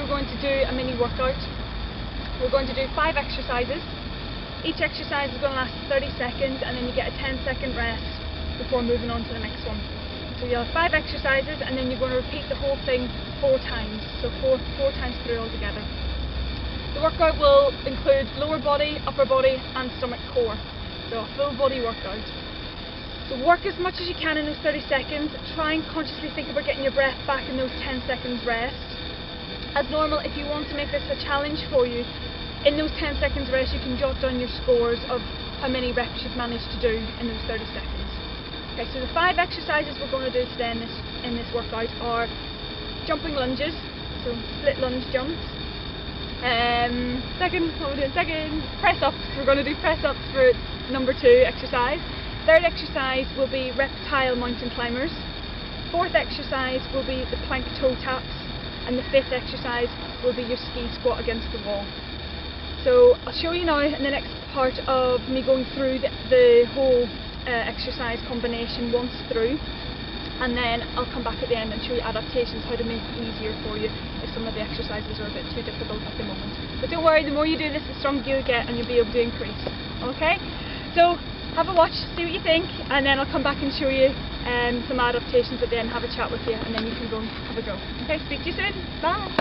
we're going to do a mini workout. We're going to do 5 exercises. Each exercise is going to last 30 seconds and then you get a 10-second rest before moving on to the next one. So you'll have 5 exercises and then you're going to repeat the whole thing 4 times. So four times through altogether. The workout will include lower body, upper body and stomach core. So a full body workout. So work as much as you can in those 30 seconds. Try and consciously think about getting your breath back in those 10 seconds rest. As normal, if you want to make this a challenge for you, in those 10 seconds rest you can jot down your scores of how many reps you've managed to do in those 30 seconds. Okay, so the 5 exercises we're going to do today in this workout are jumping lunges, so split lunge jumps. Press ups. We're going to do press ups for number 2 exercise. 3rd exercise will be reptile mountain climbers. 4th exercise will be the plank toe taps, and the 5th exercise will be your ski squat against the wall. So I'll show you now in the next part of me going through the whole exercise combination once through, and then I'll come back at the end and show you adaptations, how to make it easier for you if some of the exercises are a bit too difficult at the moment. But don't worry, the more you do this, the stronger you'll get and you'll be able to increase. Okay? So have a watch, see what you think, and then I'll come back and show you some adaptations at the end, have a chat with you, and then you can go and have a go. Okay, speak to you soon. Bye!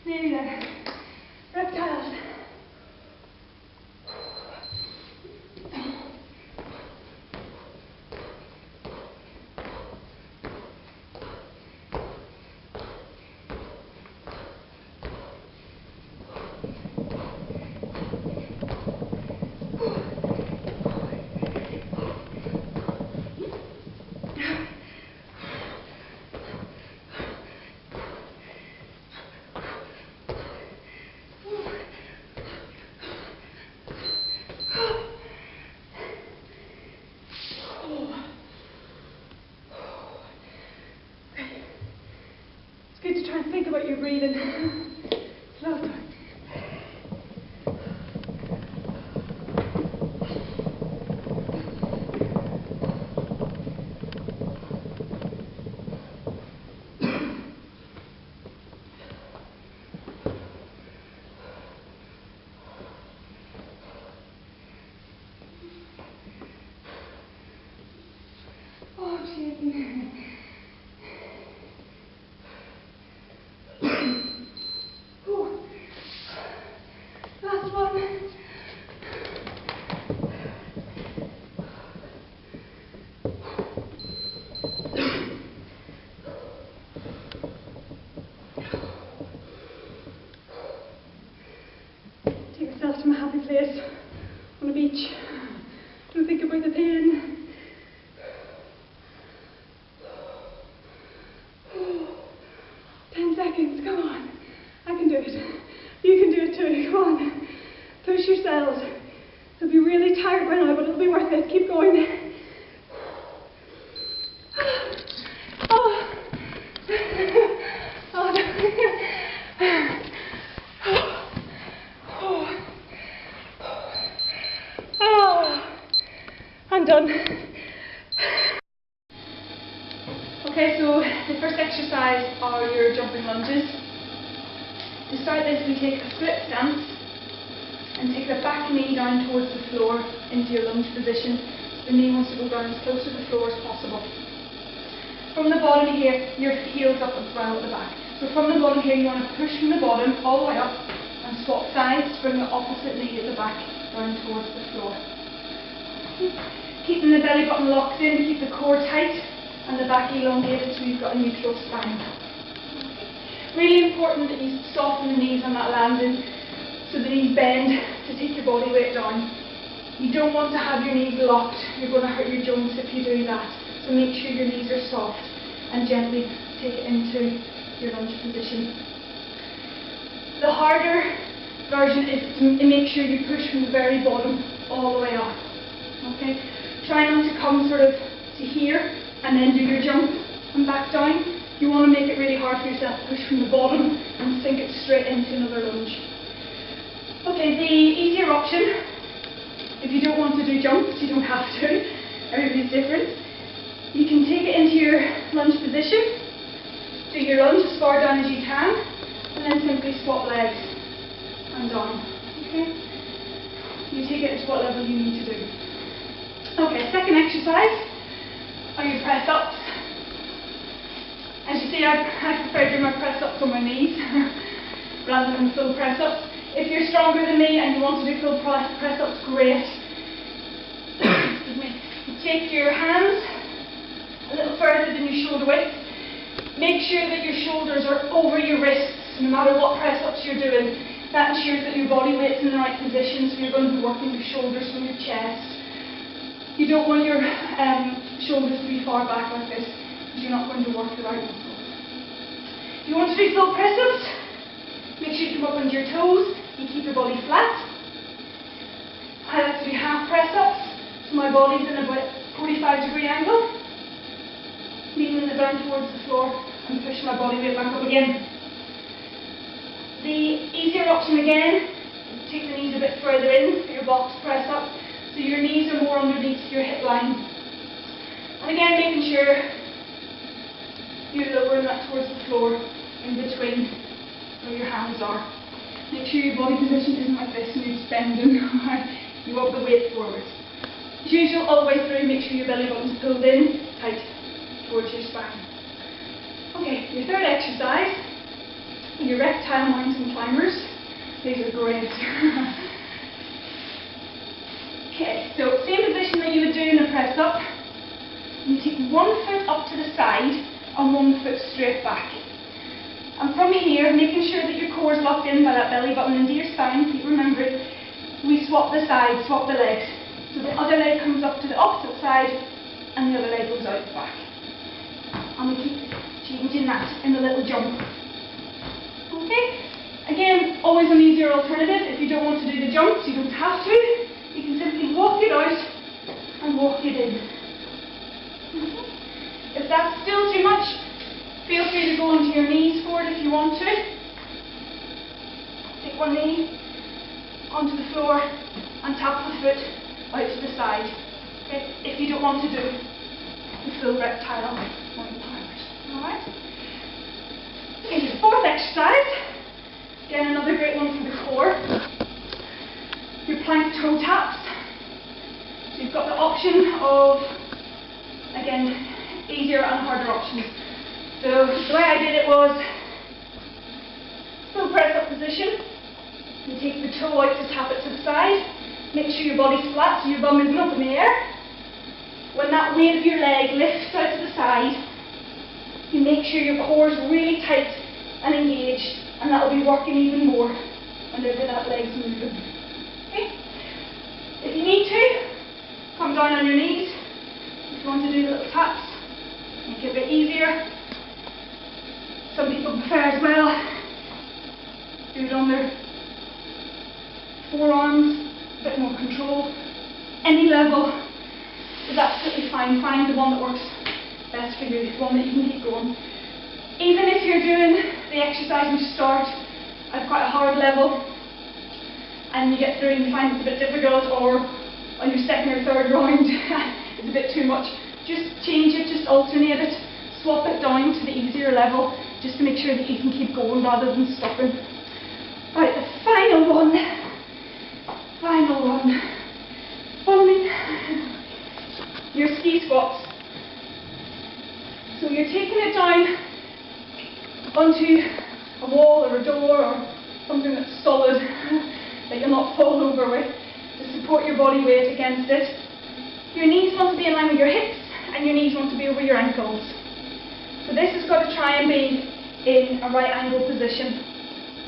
Nearly there. Reptiles. It's good to try and think about your breathing. Slow down. Oh, shit. Last one. Take yourself to a happy place on a beach. Don't think about the pain. 10 seconds, come on. I can do it. You can do it too, come on. Push yourselves. You'll be really tired right now, but it'll be worth it. Keep going. Oh. Oh. Okay, so the first exercise are your jumping lunges. To start this, we take a split stance and take the back knee down towards the floor into your lunge position. The knee wants to go down as close to the floor as possible. From the bottom here, your heels up as well at the back. So from the bottom here, you want to push from the bottom all the way up and swap sides, bring the opposite knee at the back down towards the floor. Keeping the belly button locked in to keep the core tight and the back elongated so you've got a neutral spine. Really important that you soften the knees on that landing so the knees bend to take your body weight down. You don't want to have your knees locked, you're going to hurt your joints if you do that. So make sure your knees are soft and gently take it into your lunge position. The harder version is to make sure you push from the very bottom all the way up. Okay? Try not to come sort of to here and then do your jump and back down. You want to make it really hard for yourself to push from the bottom and sink it straight into another lunge. Okay, the easier option, if you don't want to do jumps, you don't have to, everybody's different. You can take it into your lunge position, do your lunge as far down as you can, and then simply swap legs and down. Okay? You take it to what level you need to do. Okay, second exercise are your press ups. As you see, I prefer doing my press ups on my knees rather than full press ups. If you're stronger than me and you want to do full press ups, great. Excuse me. Take your hands a little further than your shoulder width. Make sure that your shoulders are over your wrists no matter what press ups you're doing. That ensures that your body weight's in the right position, so you're going to be working your shoulders from your chest. You don't want your shoulders to be far back like this, because you're not going to work the right muscles. If you want to do full press ups, make sure you come up onto your toes, you keep your body flat. I like to do half press ups, so my body's in about 45-degree angle. Kneeling it down towards the floor and push my body weight back up again. The easier option again is take the knees a bit further in for your box press up, so your knees are more underneath your hip line. And again, making sure you're lowering that towards the floor in between where your hands are. Make sure your body position isn't like this and you're just bending. You want the weight forward. As usual, all the way through, make sure your belly button's pulled in tight towards your spine. Okay, your third exercise, your reptile mountain climbers. These are great. Okay, so same position that you would do in a press up. You take one foot up to the side and one foot straight back. And from here, making sure that your core is locked in by that belly button into your spine, keep remembering, we swap the sides, swap the legs. So the other leg comes up to the opposite side and the other leg goes out the back. And we keep changing that in the little jump. Okay? Again, always an easier alternative. If you don't want to do the jumps, you don't have to. You can simply walk it out and walk it in. Okay? If that's still too much, feel free to go onto your knees for it if you want to. Take one knee onto the floor and tap the foot out to the side. Okay? If you don't want to do the full reptile mountain climbers. Alright? Okay, the fourth exercise. Again, another great one for the core. Your plank toe taps. So you've got the option of, again, easier and harder options. So the way I did it was full press up position. You take the toe out to tap it to the side. Make sure your body's flat so your bum isn't up in the air. When that weight of your leg lifts out to the side, you make sure your core is really tight and engaged, and that will be working even more whenever that leg's moving. Okay? If you need to, come down on your knees. If you want to do the little taps, make it a bit easier. Some people prefer as well, do it on their forearms, a bit more control. Any level is absolutely fine. Find the one that works best for you, the one that you can keep going. Even if you're doing the exercise and you start at quite a hard level and you get through and you find it's a bit difficult, or on your second or third round it's a bit too much, just change it, just alternate it, swap it down to the easier level just to make sure that you can keep going rather than stopping. Right, the final one. Final one. Follow me. Your ski squats. So you're taking it down onto a wall or a door or something that's solid that you'll not fall over with to support your body weight against it. Your knees want to be in line with your hips and your knees want to be over your ankles. So this has got to try and be in a right angle position.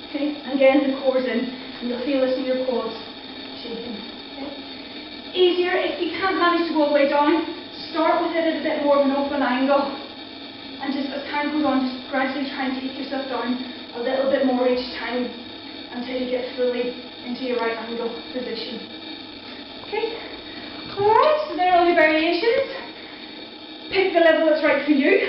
Okay? And again, the core's in, and you'll feel this in your quads shaking. Okay? Easier if you can't manage to go all the way down, start with it at a bit more of an open angle. And just as time goes on, just gradually try and take yourself down a little bit more each time until you get fully into your right angle position. Okay? Alright, so there are all your variations. Pick the level that's right for you.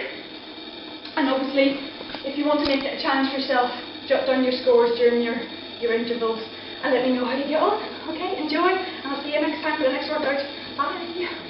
And obviously, if you want to make it a challenge for yourself, jot down your scores during your intervals and let me know how you get on. Okay, enjoy, and I'll see you next time for the next workout. Bye!